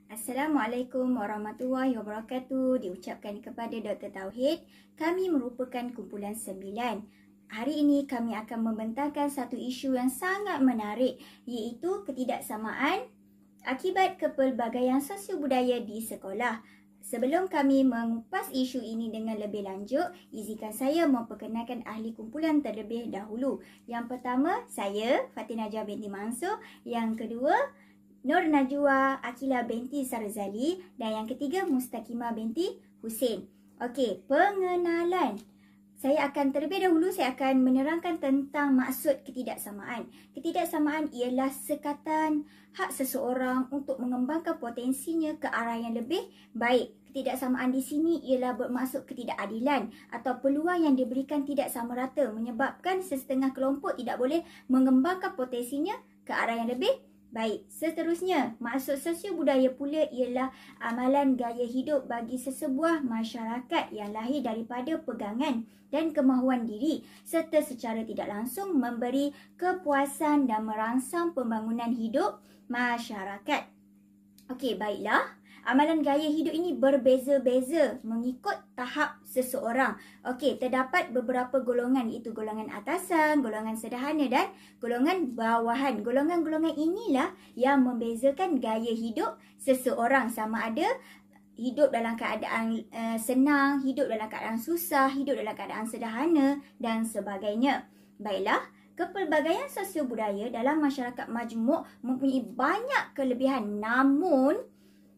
Assalamualaikum warahmatullahi wabarakatuh. Diucapkan kepada Dr. Tauhid. Kami merupakan kumpulan 9. Hari ini kami akan membentangkan satu isu yang sangat menarik, iaitu ketidaksamaan akibat kepelbagaian sosio-budaya di sekolah. Sebelum kami mengupas isu ini dengan lebih lanjut, izinkan saya memperkenalkan ahli kumpulan terlebih dahulu. Yang pertama, saya Fatin Najah binti Mansur. Yang kedua, Nur Najwa Akila binti Sarzali. Dan yang ketiga, Mustaqimah binti Husin. Okey, pengenalan. Saya akan menerangkan tentang maksud ketidaksamaan. Ketidaksamaan ialah sekatan hak seseorang untuk mengembangkan potensinya ke arah yang lebih baik. Ketidaksamaan di sini ialah bermaksud ketidakadilan atau peluang yang diberikan tidak sama rata, menyebabkan sesetengah kelompok tidak boleh mengembangkan potensinya ke arah yang lebih baik. Seterusnya, maksud sosio-budaya pula ialah amalan gaya hidup bagi sesebuah masyarakat yang lahir daripada pegangan dan kemahuan diri serta secara tidak langsung memberi kepuasan dan merangsang pembangunan hidup masyarakat. Okey, baiklah. Amalan gaya hidup ini berbeza-beza mengikut tahap seseorang. Okey, terdapat beberapa golongan, iaitu golongan atasan, golongan sederhana dan golongan bawahan. Golongan-golongan inilah yang membezakan gaya hidup seseorang, sama ada hidup dalam keadaan senang, hidup dalam keadaan susah, hidup dalam keadaan sederhana dan sebagainya. Baiklah. Kepelbagaian sosial budaya dalam masyarakat majmuk mempunyai banyak kelebihan, namun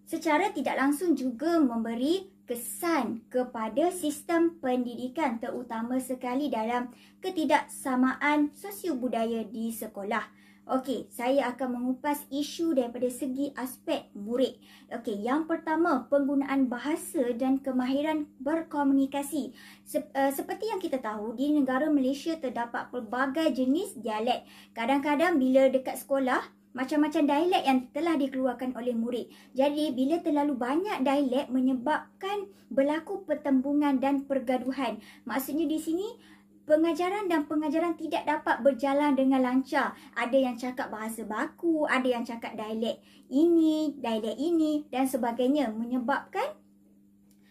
secara tidak langsung juga memberi kesan kepada sistem pendidikan, terutama sekali dalam ketidaksamaan sosial budaya di sekolah. Okey, saya akan mengupas isu daripada segi aspek murid. Okey, yang pertama, penggunaan bahasa dan kemahiran berkomunikasi. Seperti yang kita tahu, di negara Malaysia terdapat pelbagai jenis dialek. Kadang-kadang bila dekat sekolah, macam-macam dialek yang telah dikeluarkan oleh murid. Jadi, bila terlalu banyak dialek menyebabkan berlaku pertembungan dan pergaduhan. Maksudnya di sini, pengajaran tidak dapat berjalan dengan lancar. Ada yang cakap bahasa baku, ada yang cakap dialek ini dan sebagainya, menyebabkan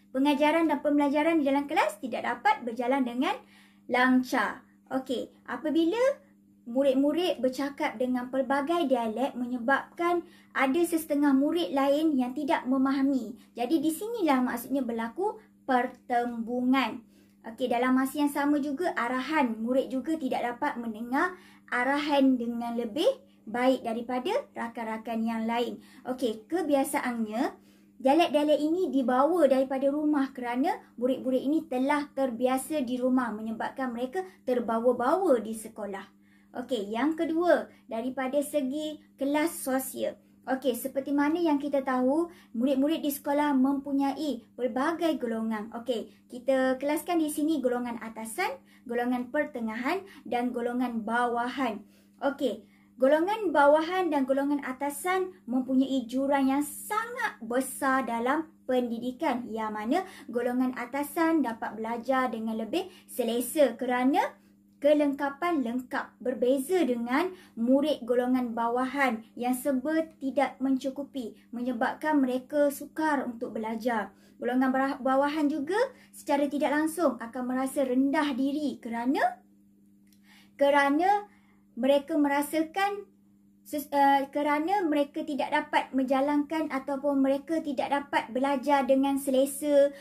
pengajaran dan pembelajaran di dalam kelas tidak dapat berjalan dengan lancar. Okey, apabila murid-murid bercakap dengan pelbagai dialek menyebabkan ada sesetengah murid lain yang tidak memahami. Jadi di sinilah maksudnya berlaku pertembungan. Okey, dalam masa yang sama juga arahan murid juga tidak dapat mendengar arahan dengan lebih baik daripada rakan-rakan yang lain. Okey, kebiasaannya dialek-dialek ini dibawa daripada rumah kerana murid-murid ini telah terbiasa di rumah, menyebabkan mereka terbawa-bawa di sekolah. Okey, yang kedua, daripada segi kelas sosial. Okey, seperti mana yang kita tahu, murid-murid di sekolah mempunyai pelbagai golongan. Okey, kita kelaskan di sini golongan atasan, golongan pertengahan dan golongan bawahan. Okey, golongan bawahan dan golongan atasan mempunyai jurang yang sangat besar dalam pendidikan, yang mana golongan atasan dapat belajar dengan lebih selesa kerana kelengkapan lengkap, berbeza dengan murid golongan bawahan yang serba tidak mencukupi, menyebabkan mereka sukar untuk belajar. Golongan bawahan juga secara tidak langsung akan merasa rendah diri kerana mereka merasakan kerana mereka tidak dapat menjalankan ataupun mereka tidak dapat belajar dengan selesa.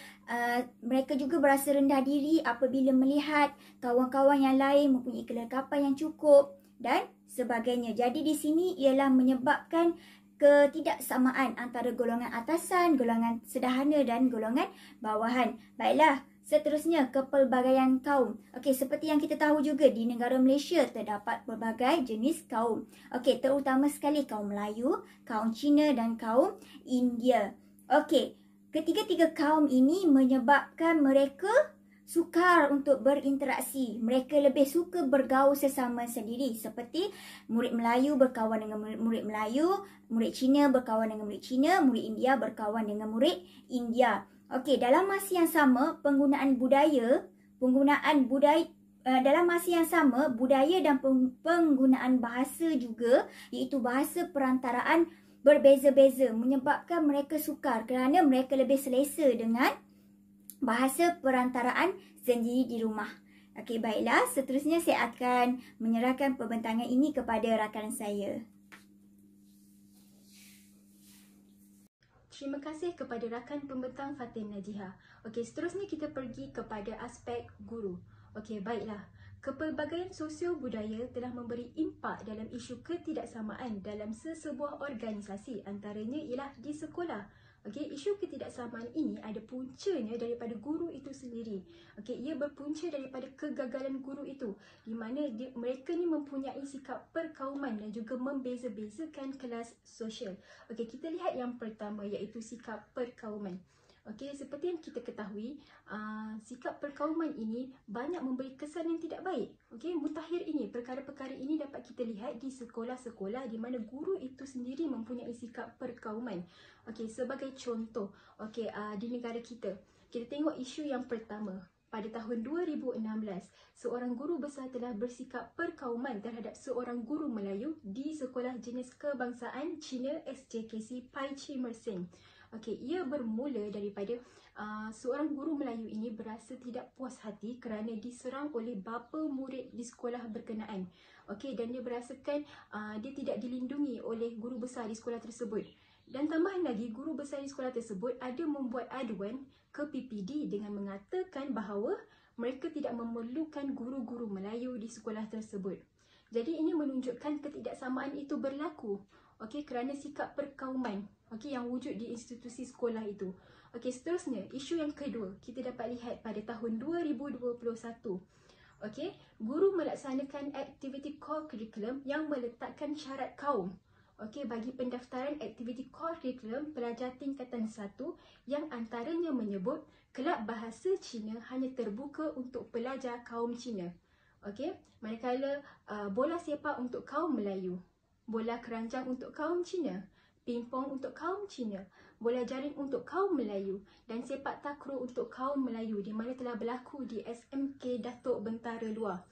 Mereka juga berasa rendah diri apabila melihat kawan-kawan yang lain mempunyai kelengkapan yang cukup dan sebagainya. Jadi di sini ialah menyebabkan ketidaksamaan antara golongan atasan, golongan sederhana dan golongan bawahan. Baiklah. Seterusnya, kepelbagaian kaum. Okey, seperti yang kita tahu juga di negara Malaysia terdapat pelbagai jenis kaum. Okey, terutama sekali kaum Melayu, kaum Cina dan kaum India. Okey, ketiga-tiga kaum ini menyebabkan mereka sukar untuk berinteraksi. Mereka lebih suka bergaul sesama sendiri. Seperti murid Melayu berkawan dengan murid Melayu, murid Cina berkawan dengan murid Cina, murid India berkawan dengan murid India. Okey, dalam masa yang sama, dalam masa yang sama, budaya dan penggunaan bahasa juga, iaitu bahasa perantaraan berbeza-beza menyebabkan mereka sukar kerana mereka lebih selesa dengan bahasa perantaraan sendiri di rumah. Okey, baiklah. Seterusnya saya akan menyerahkan pembentangan ini kepada rakan saya. Terima kasih kepada rakan pembentang Fatin Najiha. Okey, seterusnya kita pergi kepada aspek guru. Okey, baiklah. Kepelbagaian sosio budaya telah memberi impak dalam isu ketidaksamaan dalam sesebuah organisasi, antaranya ialah di sekolah. Okey, isu ketidaksamaan ini ada puncanya daripada guru itu sendiri. Okey, ia berpunca daripada kegagalan guru itu, di mana mereka ni mempunyai sikap perkauman dan juga membeza-bezakan kelas sosial. Okey, kita lihat yang pertama iaitu sikap perkauman. Okey, seperti yang kita ketahui, sikap perkauman ini banyak memberi kesan yang tidak baik. Okey, mutakhir ini, perkara-perkara ini dapat kita lihat di sekolah-sekolah di mana guru itu sendiri mempunyai sikap perkauman. Okey, sebagai contoh, okey, di negara kita tengok isu yang pertama. Pada tahun 2016, seorang guru besar telah bersikap perkauman terhadap seorang guru Melayu di Sekolah Jenis Kebangsaan Cina SJKC Pai Chi Mersing. Okey, ia bermula daripada seorang guru Melayu ini berasa tidak puas hati kerana diserang oleh bapa murid di sekolah berkenaan. Okey, dan dia berasakan dia tidak dilindungi oleh guru besar di sekolah tersebut. Dan tambahan lagi, guru besar di sekolah tersebut ada membuat aduan ke PPD dengan mengatakan bahawa mereka tidak memerlukan guru-guru Melayu di sekolah tersebut. Jadi ini menunjukkan ketidaksamaan itu berlaku. Okey, kerana sikap perkauman, okey, yang wujud di institusi sekolah itu. Okey, seterusnya, isu yang kedua kita dapat lihat pada tahun 2021. Okey, guru melaksanakan aktiviti core curriculum yang meletakkan syarat kaum. Okey, bagi pendaftaran aktiviti core curriculum pelajar tingkatan 1 yang antaranya menyebut kelab bahasa Cina hanya terbuka untuk pelajar kaum Cina. Okey, manakala bola sepak untuk kaum Melayu, bola keranjang untuk kaum Cina, pingpong untuk kaum Cina, bola jaring untuk kaum Melayu dan sepak takraw untuk kaum Melayu di mana telah berlaku di SMK Datuk Bentara Luar.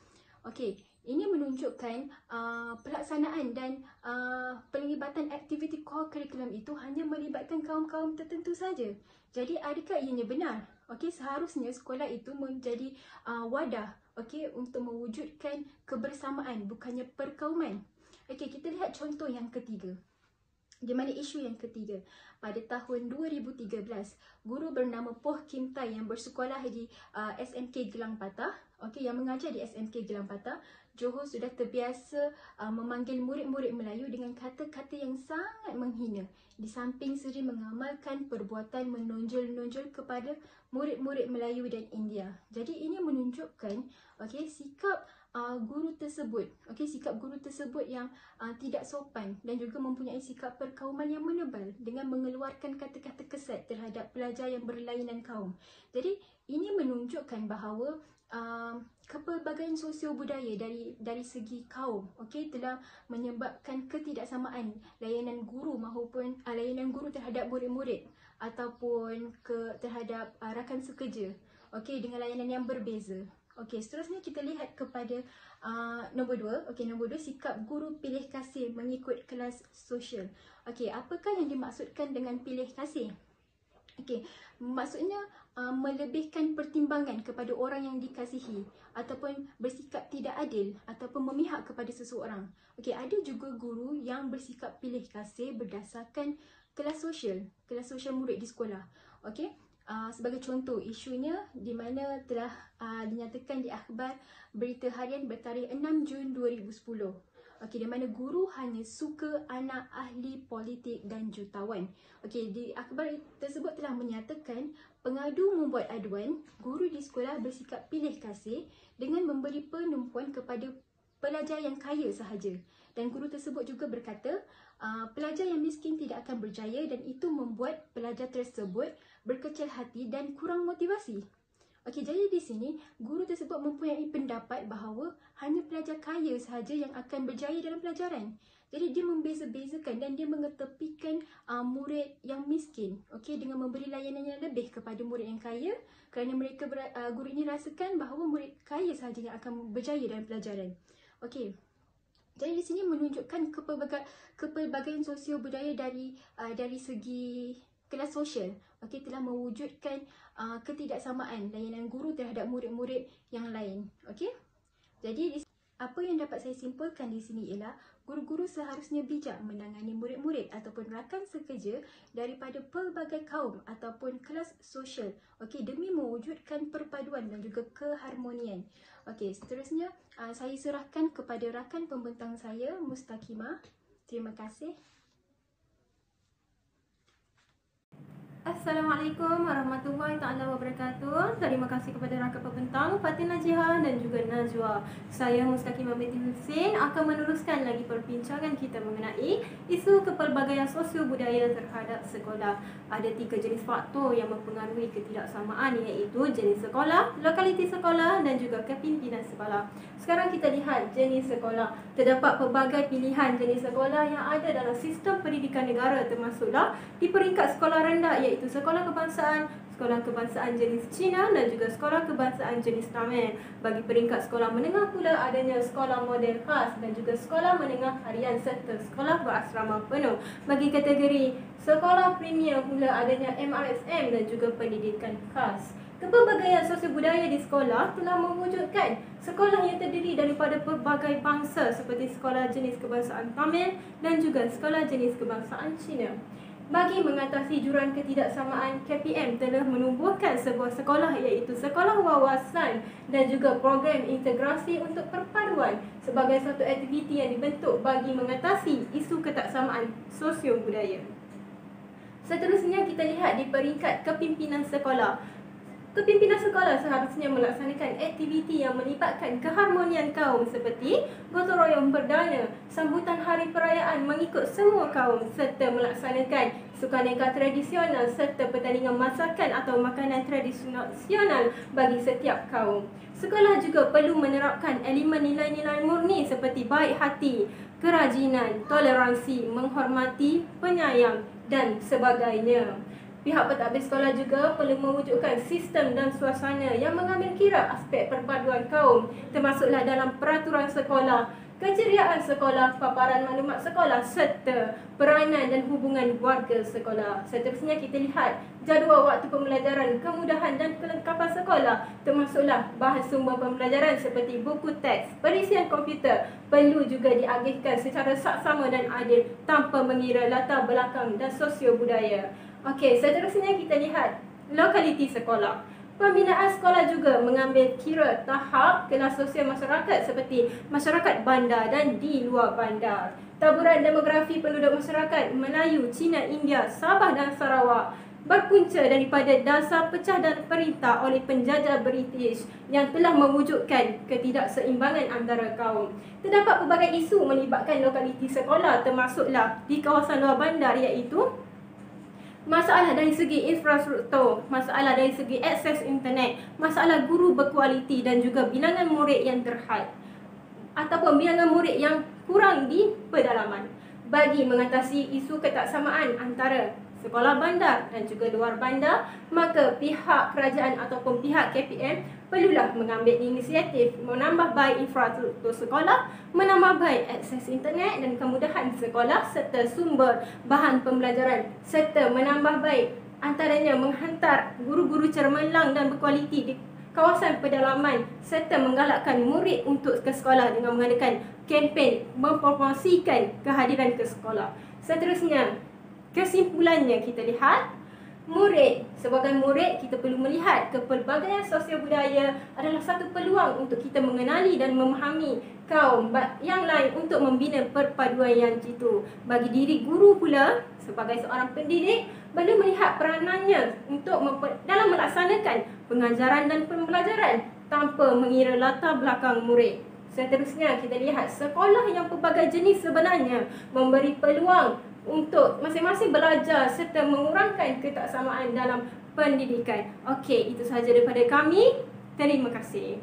Okey, ini menunjukkan pelaksanaan dan penglibatan aktiviti core curriculum itu hanya melibatkan kaum-kaum tertentu saja. Jadi adakah ianya benar? Okey, seharusnya sekolah itu menjadi wadah, okey, untuk mewujudkan kebersamaan bukannya perkauman. Okey, kita lihat contoh yang ketiga. Di mana isu yang ketiga, pada tahun 2013, guru bernama Poh Kim Tai yang bersekolah di SMK Gelang Patah, okey, yang mengajar di SMK Gelang Patah, Johor sudah terbiasa memanggil murid-murid Melayu dengan kata-kata yang sangat menghina, di samping sering mengamalkan perbuatan menonjol-nonjol kepada murid-murid Melayu dan India. Jadi ini menunjukkan, okey, sikap guru tersebut, okey, sikap guru tersebut yang tidak sopan dan juga mempunyai sikap perkauman yang menebal dengan mengeluarkan kata-kata kesat terhadap pelajar yang berlainan kaum. Jadi ini menunjukkan bahawa kepelbagaian sosio budaya dari segi kaum, okey, telah menyebabkan ketidaksamaan layanan guru maupun layanan guru terhadap murid-murid ataupun terhadap rakan sekerja, okey, dengan layanan yang berbeza. Okey, seterusnya kita lihat kepada nombor 2. Okey, nombor 2, sikap guru pilih kasih mengikut kelas sosial. Okey, apakah yang dimaksudkan dengan pilih kasih? Okey, maksudnya melebihkan pertimbangan kepada orang yang dikasihi ataupun bersikap tidak adil ataupun memihak kepada seseorang. Okey, ada juga guru yang bersikap pilih kasih berdasarkan kelas sosial murid di sekolah. Okey, sebagai contoh, isunya di mana telah dinyatakan di akhbar Berita Harian bertarikh 6 Jun 2010. Okey, di mana guru hanya suka anak ahli politik dan jutawan. Okey, di akhbar tersebut telah menyatakan pengadu membuat aduan guru di sekolah bersikap pilih kasih dengan memberi penumpuan kepada pelajar yang kaya sahaja. Dan guru tersebut juga berkata pelajar yang miskin tidak akan berjaya dan itu membuat pelajar tersebut berkecil hati dan kurang motivasi. Okey, jadi di sini guru tersebut mempunyai pendapat bahawa hanya pelajar kaya sahaja yang akan berjaya dalam pelajaran. Jadi dia membeza-bezakan dan dia mengetepikan murid yang miskin, okey, dengan memberi layanan yang lebih kepada murid yang kaya kerana mereka guru ini rasakan bahawa murid kaya sahaja yang akan berjaya dalam pelajaran. Okey. Jadi di sini menunjukkan kepelbagaian sosio budaya dari segi kelas sosial. Okey, telah mewujudkan ketidaksamaan layanan guru terhadap murid-murid yang lain. Okey. Jadi apa yang dapat saya simpulkan di sini ialah guru-guru seharusnya bijak menangani murid-murid ataupun rakan sekerja daripada pelbagai kaum ataupun kelas sosial. Okey, demi mewujudkan perpaduan dan juga keharmonian. Okey, seterusnya saya serahkan kepada rakan pembentang saya, Mustaqimah. Terima kasih. Assalamualaikum warahmatullahi taala wabarakatuh. Terima kasih kepada rakan pembentang Fatin Najihah dan juga Najwa. Saya Mustaqimah binti Husin akan meneruskan lagi perbincangan kita mengenai isu kepelbagaian sosio budaya terhadap sekolah. Ada 3 jenis faktor yang mempengaruhi ketidaksamaan, iaitu jenis sekolah, lokaliti sekolah dan juga kepimpinan sekolah. Sekarang kita lihat jenis sekolah. Terdapat pelbagai pilihan jenis sekolah yang ada dalam sistem pendidikan negara, termasuklah di peringkat sekolah rendah iaitu sekolah kebangsaan jenis Cina dan juga sekolah kebangsaan jenis Tamil. Bagi peringkat sekolah menengah pula adanya sekolah model khas dan juga sekolah menengah harian serta sekolah berasrama penuh. Bagi kategori sekolah premier pula adanya MRSM dan juga pendidikan khas. Kepelbagaian sosial budaya di sekolah telah mewujudkan sekolah yang terdiri daripada pelbagai bangsa seperti sekolah jenis kebangsaan Tamil dan juga sekolah jenis kebangsaan Cina. Bagi mengatasi jurang ketidaksamaan, KPM telah menubuhkan sebuah sekolah iaitu Sekolah Wawasan dan juga program integrasi untuk perpaduan sebagai satu aktiviti yang dibentuk bagi mengatasi isu ketaksamaan sosio budaya. Seterusnya kita lihat di peringkat kepimpinan sekolah. Kepimpinan sekolah seharusnya melaksanakan aktiviti yang melibatkan keharmonian kaum seperti gotong royong perdana, sambutan hari perayaan mengikut semua kaum serta melaksanakan sukaneka tradisional serta pertandingan masakan atau makanan tradisional bagi setiap kaum. Sekolah juga perlu menerapkan elemen nilai-nilai murni seperti baik hati, kerajinan, toleransi, menghormati, penyayang dan sebagainya. Pihak pentadbir sekolah juga perlu mewujudkan sistem dan suasana yang mengambil kira aspek perpaduan kaum, termasuklah dalam peraturan sekolah, keceriaan sekolah, paparan maklumat sekolah serta peranan dan hubungan warga sekolah. Seterusnya kita lihat jadual waktu pembelajaran, kemudahan dan kelengkapan sekolah, termasuklah bahan sumber pembelajaran seperti buku teks, perisian komputer perlu juga diagihkan secara saksama dan adil tanpa mengira latar belakang dan sosio budaya. Okey, seterusnya kita lihat lokaliti sekolah. Pembinaan sekolah juga mengambil kira tahap kelas sosial masyarakat seperti masyarakat bandar dan di luar bandar. Taburan demografi penduduk masyarakat Melayu, Cina, India, Sabah dan Sarawak berpunca daripada dasar pecah dan perintah oleh penjajah British yang telah mewujudkan ketidakseimbangan antara kaum. Terdapat pelbagai isu melibatkan lokaliti sekolah, termasuklah di kawasan luar bandar iaitu masalah dari segi infrastruktur, masalah dari segi akses internet, masalah guru berkualiti dan juga bilangan murid yang terhad ataupun bilangan murid yang kurang di pedalaman. Bagi mengatasi isu ketaksamaan antara sekolah bandar dan juga luar bandar, maka pihak kerajaan ataupun pihak KPM perlulah mengambil inisiatif menambah baik infrastruktur sekolah, menambah baik akses internet dan kemudahan sekolah serta sumber bahan pembelajaran serta menambah baik antaranya menghantar guru-guru cemerlang dan berkualiti di kawasan pedalaman serta menggalakkan murid untuk ke sekolah dengan mengadakan kempen mempromosikan kehadiran ke sekolah. Seterusnya, kesimpulannya kita lihat sebagai murid kita perlu melihat kepelbagaian sosial budaya adalah satu peluang untuk kita mengenali dan memahami kaum yang lain untuk membina perpaduan yang jitu. Bagi diri guru pula sebagai seorang pendidik perlu melihat peranannya untuk dalam melaksanakan pengajaran dan pembelajaran tanpa mengira latar belakang murid. Seterusnya kita lihat sekolah yang pelbagai jenis sebenarnya memberi peluang untuk masing-masing belajar serta mengurangkan ketaksamaan dalam pendidikan. Okey, itu sahaja daripada kami. Terima kasih.